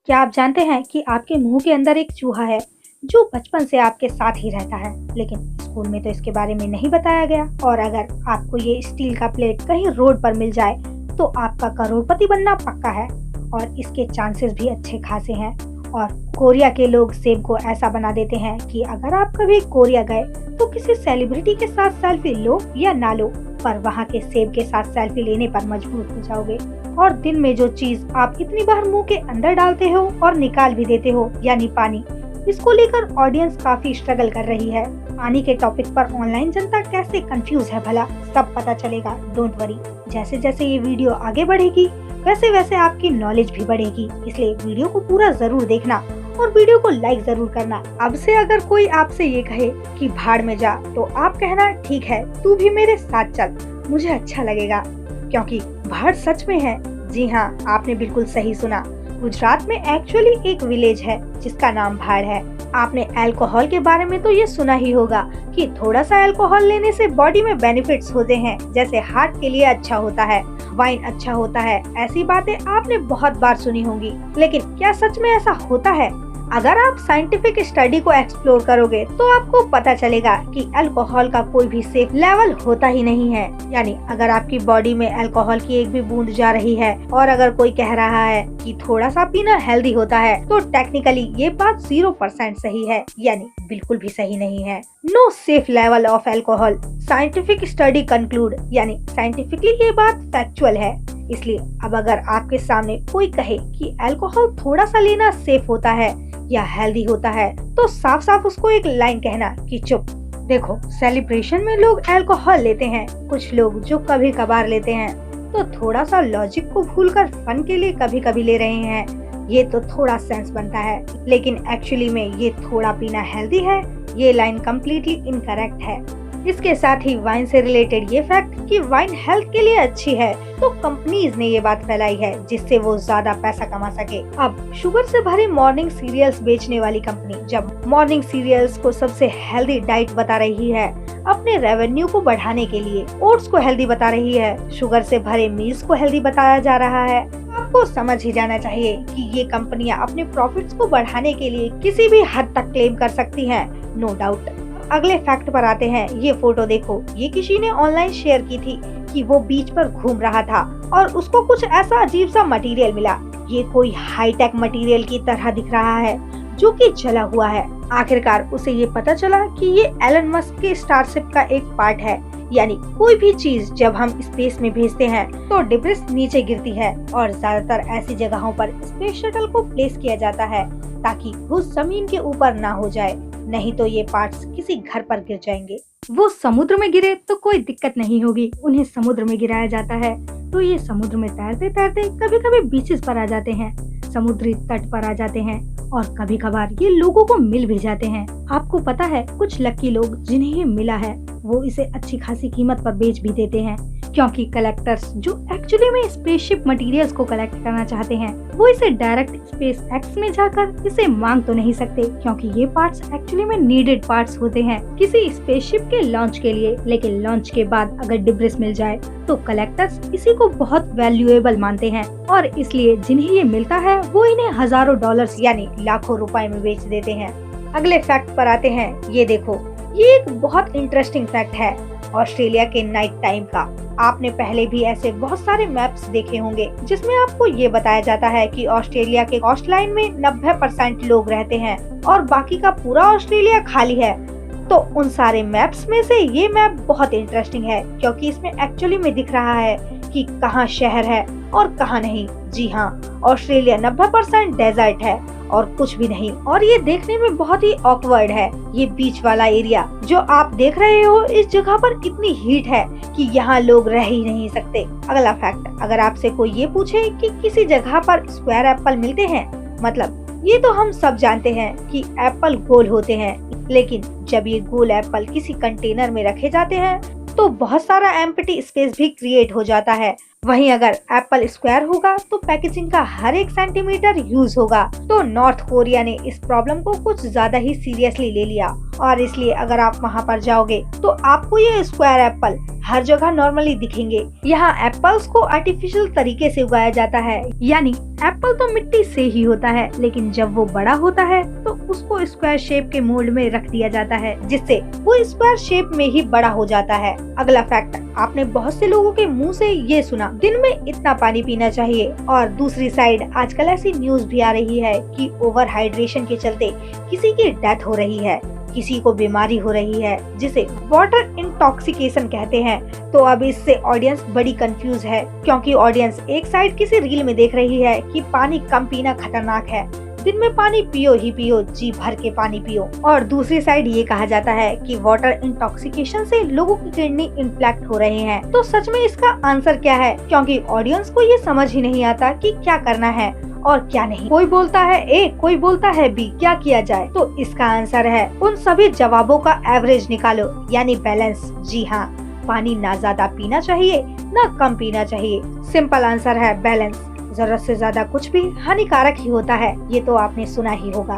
क्या आप जानते हैं कि आपके मुंह के अंदर एक चूहा है जो बचपन से आपके साथ ही रहता है, लेकिन स्कूल में तो इसके बारे में नहीं बताया गया। और अगर आपको ये स्टील का प्लेट कहीं रोड पर मिल जाए तो आपका करोड़पति बनना पक्का है, और इसके चांसेस भी अच्छे खासे हैं। और कोरिया के लोग सेब को ऐसा बना देते हैं कि अगर आप कभी कोरिया गए तो किसी सेलिब्रिटी के साथ सेल्फी लो या ना लो, पर वहाँ के सेब के साथ सेल्फी लेने पर मजबूर हो जाओगे। और दिन में जो चीज आप इतनी बार मुंह के अंदर डालते हो और निकाल भी देते हो, यानी पानी, इसको लेकर ऑडियंस काफी स्ट्रगल कर रही है। पानी के टॉपिक पर ऑनलाइन जनता कैसे कंफ्यूज है भला, सब पता चलेगा। डोंट वरी, जैसे जैसे ये वीडियो आगे बढ़ेगी वैसे वैसे आपकी नॉलेज भी बढ़ेगी, इसलिए वीडियो को पूरा जरूर देखना और वीडियो को लाइक जरूर करना। अब से अगर कोई आपसे ये कहे कि भाड़ में जा, तो आप कहना ठीक है, तू भी मेरे साथ चल, मुझे अच्छा लगेगा, क्योंकि भाड़ सच में है। जी हाँ, आपने बिल्कुल सही सुना। गुजरात में एक्चुअली एक विलेज है जिसका नाम भाड़ है। आपने अल्कोहल के बारे में तो ये सुना ही होगा कि थोड़ा सा अल्कोहल लेने से बॉडी में बेनिफिट्स होते हैं, जैसे हार्ट के लिए अच्छा होता है, वाइन अच्छा होता है। ऐसी बातें आपने बहुत बार सुनी होंगी, लेकिन क्या सच में ऐसा होता है? अगर आप साइंटिफिक स्टडी को एक्सप्लोर करोगे तो आपको पता चलेगा कि अल्कोहल का कोई भी सेफ लेवल होता ही नहीं है। यानी अगर आपकी बॉडी में अल्कोहल की एक भी बूंद जा रही है और अगर कोई कह रहा है कि थोड़ा सा पीना हेल्दी होता है, तो टेक्निकली ये बात 0% सही है, यानी बिल्कुल भी सही नहीं है। No safe level of alcohol, scientific study conclude, यानी साइंटिफिकली ये बात फैक्चुअल है। इसलिए अब अगर आपके सामने कोई कहे कि अल्कोहल थोड़ा सा लेना सेफ होता है या हेल्दी होता है, तो साफ साफ उसको एक लाइन कहना कि चुप। देखो, सेलिब्रेशन में लोग अल्कोहल लेते हैं, कुछ लोग जो कभी कभार लेते हैं, तो थोड़ा सा लॉजिक को भूलकर फन के लिए कभी कभी ले रहे हैं, ये तो थोड़ा सेंस बनता है। लेकिन एक्चुअली में ये थोड़ा पीना हेल्दी है, ये लाइन कम्प्लीटली इनकरेक्ट है। इसके साथ ही वाइन से रिलेटेड ये फैक्ट कि वाइन हेल्थ के लिए अच्छी है, तो कंपनीज ने ये बात फैलाई है जिससे वो ज्यादा पैसा कमा सके। अब शुगर से भरी मॉर्निंग सीरियल्स बेचने वाली कंपनी जब मॉर्निंग सीरियल्स को सबसे हेल्दी डाइट बता रही है अपने रेवेन्यू को बढ़ाने के लिए, ओट्स को हेल्दी बता रही है, शुगर से भरे मील्स को हेल्दी बताया जा रहा है, आपको समझ ही जाना चाहिए कि ये कंपनियां अपने प्रॉफिट्स को बढ़ाने के लिए किसी भी हद तक क्लेम कर सकती हैं, नो डाउट। अगले फैक्ट पर आते हैं। ये फोटो देखो, ये किसी ने ऑनलाइन शेयर की थी कि वो बीच पर घूम रहा था और उसको कुछ ऐसा अजीब सा मटेरियल मिला। ये कोई हाईटेक मटेरियल की तरह दिख रहा है जो कि जला हुआ है। आखिरकार उसे ये पता चला कि ये एलन मस्क के स्टारशिप का एक पार्ट है। यानी कोई भी चीज जब हम स्पेस में भेजते हैं तो डिब्रिस नीचे गिरती है, और ज्यादातर ऐसी जगहों पर स्पेस शटल को प्लेस किया जाता है ताकि वो जमीन के ऊपर ना हो जाए, नहीं तो ये पार्ट्स किसी घर पर गिर जाएंगे। वो समुद्र में गिरे तो कोई दिक्कत नहीं होगी, उन्हें समुद्र में गिराया जाता है तो ये समुद्र में तैरते तैरते कभी कभी बीचेस पर आ जाते हैं, समुद्री तट पर आ जाते हैं, और कभी कभार ये लोगों को मिल भी जाते हैं। आपको पता है, कुछ लकी लोग जिन्हें ये मिला है वो इसे अच्छी खासी कीमत पर बेच भी देते हैं, क्योंकि कलेक्टर्स जो एक्चुअली में स्पेसशिप मटेरियल्स को कलेक्ट करना चाहते हैं वो इसे डायरेक्ट स्पेस एक्स में जाकर इसे मांग तो नहीं सकते, क्योंकि ये पार्ट्स एक्चुअली में नीडेड पार्ट्स होते हैं किसी स्पेसशिप के लॉन्च के लिए। लेकिन लॉन्च के बाद अगर डिब्रिस मिल जाए तो कलेक्टर्स इसी को बहुत वैल्यूएबल मानते हैं, और इसलिए जिन्हें ये मिलता है वो इन्हें हजारों डॉलर्स यानी लाखों रुपए में बेच देते हैं। अगले फैक्ट पर आते हैं। ये देखो, ये एक बहुत इंटरेस्टिंग फैक्ट है ऑस्ट्रेलिया के नाइट टाइम का। आपने पहले भी ऐसे बहुत सारे मैप्स देखे होंगे जिसमें आपको ये बताया जाता है कि ऑस्ट्रेलिया के कोस्ट लाइन में 90% लोग रहते हैं और बाकी का पूरा ऑस्ट्रेलिया खाली है। तो उन सारे मैप्स में से ये मैप बहुत इंटरेस्टिंग है, क्योंकि इसमें एक्चुअली में दिख रहा है कि कहाँ शहर है और कहाँ नहीं। जी हाँ, ऑस्ट्रेलिया 90% डेजर्ट है और कुछ भी नहीं, और ये देखने में बहुत ही ऑकवर्ड है। ये बीच वाला एरिया जो आप देख रहे हो, इस जगह पर इतनी हीट है कि यहाँ लोग रह ही नहीं सकते। अगला फैक्ट, अगर आपसे कोई ये पूछे कि किसी जगह पर स्क्वायर एप्पल मिलते हैं, मतलब ये तो हम सब जानते हैं कि एप्पल गोल होते हैं, लेकिन जब ये गोल एप्पल किसी कंटेनर में रखे जाते हैं तो बहुत सारा एम्प्टी स्पेस भी क्रिएट हो जाता है। वहीं अगर एप्पल स्क्वायर होगा तो पैकेजिंग का हर एक सेंटीमीटर यूज होगा। तो नॉर्थ कोरिया ने इस प्रॉब्लम को कुछ ज्यादा ही सीरियसली ले लिया और इसलिए अगर आप वहाँ पर जाओगे तो आपको ये स्क्वायर एप्पल हर जगह नॉर्मली दिखेंगे। यहाँ एप्पल्स को आर्टिफिशियल तरीके से उगाया जाता है, यानी एप्पल तो मिट्टी से ही होता है, लेकिन जब वो बड़ा होता है तो उसको स्क्वायर शेप के मोल्ड में रख दिया जाता है, जिससे वो स्क्वायर शेप में ही बड़ा हो जाता है। अगला फैक्ट, आपने बहुत से लोगों के मुंह से ये सुना दिन में इतना पानी पीना चाहिए, और दूसरी साइड आजकल ऐसी न्यूज भी आ रही है कि ओवर हाइड्रेशन के चलते किसी की डेथ हो रही है, किसी को बीमारी हो रही है, जिसे वाटर इंटॉक्सिकेशन कहते हैं। तो अब इससे ऑडियंस बड़ी कंफ्यूज है, क्योंकि ऑडियंस एक साइड किसी रील में देख रही है कि पानी कम पीना खतरनाक है, दिन में पानी पियो ही पियो, जी भर के पानी पियो, और दूसरी साइड ये कहा जाता है कि वाटर इंटॉक्सिकेशन से लोगों की किडनी इन्फ्लेक्ट हो रहे हैं। तो सच में इसका आंसर क्या है, क्योंकि ऑडियंस को ये समझ ही नहीं आता कि क्या करना है और क्या नहीं। कोई बोलता है ए, कोई बोलता है बी, क्या किया जाए? तो इसका आंसर है उन सभी जवाबों का एवरेज निकालो, यानी बैलेंस। जी हाँ, पानी ना ज्यादा पीना चाहिए ना कम पीना चाहिए। सिंपल आंसर है बैलेंस। जरूरत से ज्यादा कुछ भी हानिकारक ही होता है, ये तो आपने सुना ही होगा।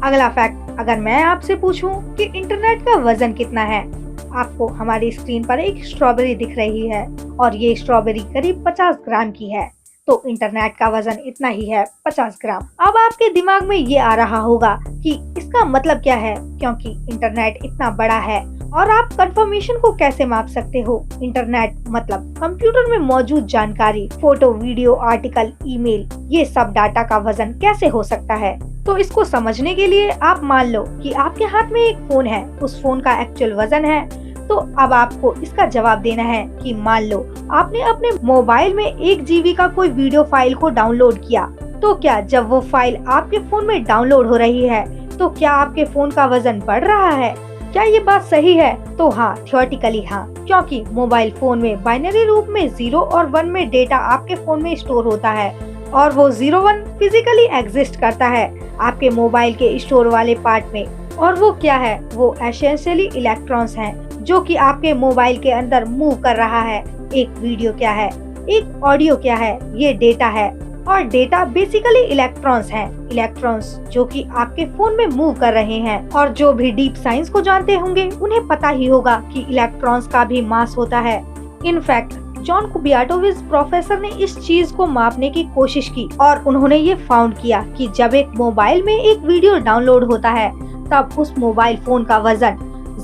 अगला फैक्ट, अगर मैं आपसे पूछूं कि इंटरनेट का वजन कितना है, आपको हमारी स्क्रीन पर एक स्ट्रॉबेरी दिख रही है और ये स्ट्रॉबेरी करीब 50 ग्राम की है। तो इंटरनेट का वजन इतना ही है, 50 ग्राम। अब आपके दिमाग में ये आ रहा होगा कि इसका मतलब क्या है, क्योंकि इंटरनेट इतना बड़ा है और आप कंफर्मेशन को कैसे माप सकते हो? इंटरनेट मतलब कंप्यूटर में मौजूद जानकारी, फोटो, वीडियो, आर्टिकल, ईमेल, ये सब डाटा का वजन कैसे हो सकता है? तो इसको समझने के लिए आप मान लो कि आपके हाथ में एक फोन है, उस फोन का एक्चुअल वजन है। तो अब आपको इसका जवाब देना है कि मान लो आपने अपने मोबाइल में 1 GB का कोई वीडियो फाइल को डाउनलोड किया, तो क्या जब वो फाइल आपके फोन में डाउनलोड हो रही है तो क्या आपके फोन का वजन बढ़ रहा है? क्या ये बात सही है? तो हाँ, थियोरेटिकली हाँ, क्योंकि मोबाइल फोन में बाइनरी रूप में 0 और 1 में डेटा आपके फोन में स्टोर होता है, और वो 0-1 फिजिकली एग्जिस्ट करता है आपके मोबाइल के स्टोर वाले पार्ट में। और वो क्या है? वो एसेंशियली इलेक्ट्रॉन्स हैं जो कि आपके मोबाइल के अंदर मूव कर रहा है। एक वीडियो क्या है, एक ऑडियो क्या है, ये डेटा है, और डेटा बेसिकली इलेक्ट्रॉन्स हैं। इलेक्ट्रॉन्स जो कि आपके फोन में मूव कर रहे हैं। और जो भी डीप साइंस को जानते होंगे उन्हें पता ही होगा कि इलेक्ट्रॉन्स का भी मास होता है। इनफैक्ट जॉन कुबियाटोविच प्रोफेसर ने इस चीज को मापने की कोशिश की और उन्होंने ये फाउंड किया कि जब एक मोबाइल में एक वीडियो डाउनलोड होता है तब उस मोबाइल फोन का वजन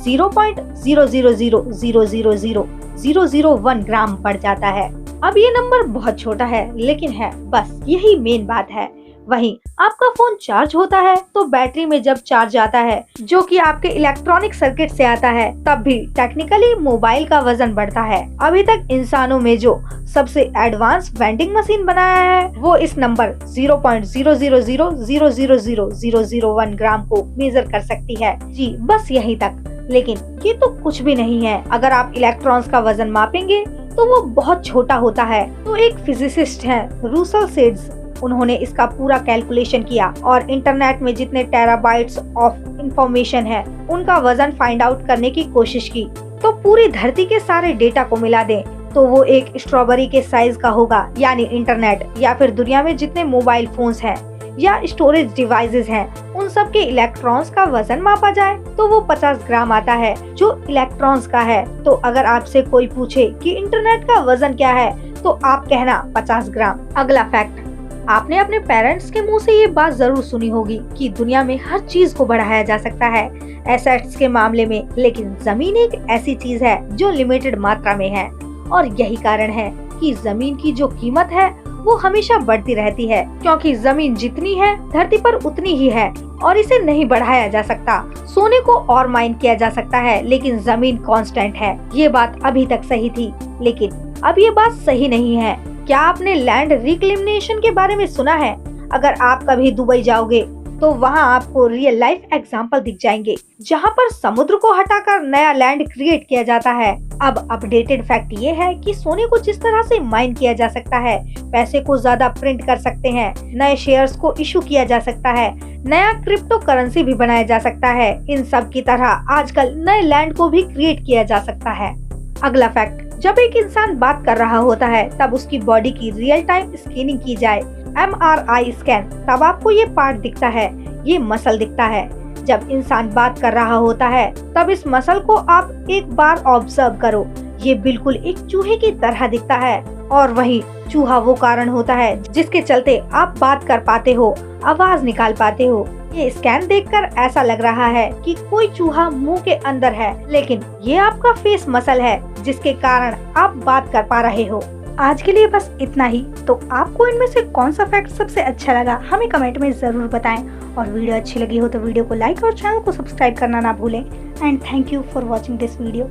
0.000000001 ग्राम बढ़ जाता है। अब ये नंबर बहुत छोटा है, लेकिन है, बस यही मेन बात है। वहीं आपका फोन चार्ज होता है तो बैटरी में जब चार्ज आता है जो कि आपके इलेक्ट्रॉनिक सर्किट से आता है, तब भी टेक्निकली मोबाइल का वजन बढ़ता है। अभी तक इंसानों में जो सबसे एडवांस वेंडिंग मशीन बनाया है वो इस नंबर 0.000000001 ग्राम को मेजर कर सकती है। जी बस यहीं तक। लेकिन ये तो कुछ भी नहीं है। अगर आप इलेक्ट्रॉन्स का वजन मापेंगे तो वो बहुत छोटा होता है। तो एक फिजिसिस्ट हैं, रूसल सेड्स, उन्होंने इसका पूरा कैलकुलेशन किया और इंटरनेट में जितने टेराबाइट्स ऑफ इंफॉर्मेशन है उनका वजन फाइंड आउट करने की कोशिश की। तो पूरी धरती के सारे डेटा को मिला दें तो वो एक स्ट्रॉबेरी के साइज का होगा। यानी इंटरनेट या फिर दुनिया में जितने मोबाइल फोन्स हैं या स्टोरेज डिवाइसेस हैं उन सब के इलेक्ट्रॉन्स का वजन मापा जाए तो वो 50 ग्राम आता है जो इलेक्ट्रॉन्स का है। तो अगर आपसे कोई पूछे कि इंटरनेट का वजन क्या है तो आप कहना 50 ग्राम। अगला फैक्ट, आपने अपने पेरेंट्स के मुंह से ये बात जरूर सुनी होगी कि दुनिया में हर चीज को बढ़ाया जा सकता है एसेट्स के मामले में, लेकिन जमीन एक ऐसी चीज है जो लिमिटेड मात्रा में है। और यही कारण है कि जमीन की जो कीमत है वो हमेशा बढ़ती रहती है, क्योंकि जमीन जितनी है धरती पर उतनी ही है और इसे नहीं बढ़ाया जा सकता। सोने को और माइन किया जा सकता है लेकिन जमीन कांस्टेंट है। ये बात अभी तक सही थी, लेकिन अब ये बात सही नहीं है। क्या आपने लैंड रिक्लेमेशन के बारे में सुना है? अगर आप कभी दुबई जाओगे तो वहाँ आपको रियल लाइफ एग्जाम्पल दिख जाएंगे जहाँ पर समुद्र को हटाकर नया लैंड क्रिएट किया जाता है। अब अपडेटेड फैक्ट ये है कि सोने को जिस तरह से माइन किया जा सकता है, पैसे को ज्यादा प्रिंट कर सकते हैं, नए शेयर्स को इशू किया जा सकता है, नया क्रिप्टो करेंसी भी बनाया जा सकता है, इन सब की तरह आजकल नए लैंड को भी क्रिएट किया जा सकता है। अगला फैक्ट, जब एक इंसान बात कर रहा होता है तब उसकी बॉडी की रियल टाइम स्कैनिंग की जाए, MRI स्कैन, तब आपको ये पार्ट दिखता है, ये मसल दिखता है। जब इंसान बात कर रहा होता है तब इस मसल को आप एक बार ऑब्जर्व करो। ये बिल्कुल एक चूहे की तरह दिखता है और वही चूहा वो कारण होता है जिसके चलते आप बात कर पाते हो, आवाज निकाल पाते हो। ये स्कैन देखकर ऐसा लग रहा है कि कोई चूहा मुंह के अंदर है, लेकिन ये आपका फेस मसल है जिसके कारण आप बात कर पा रहे हो। आज के लिए बस इतना ही। तो आपको इनमें से कौन सा फैक्ट सबसे अच्छा लगा हमें कमेंट में जरूर बताएं, और वीडियो अच्छी लगी हो तो वीडियो को लाइक और चैनल को सब्सक्राइब करना ना भूलें। And thank you for watching this video.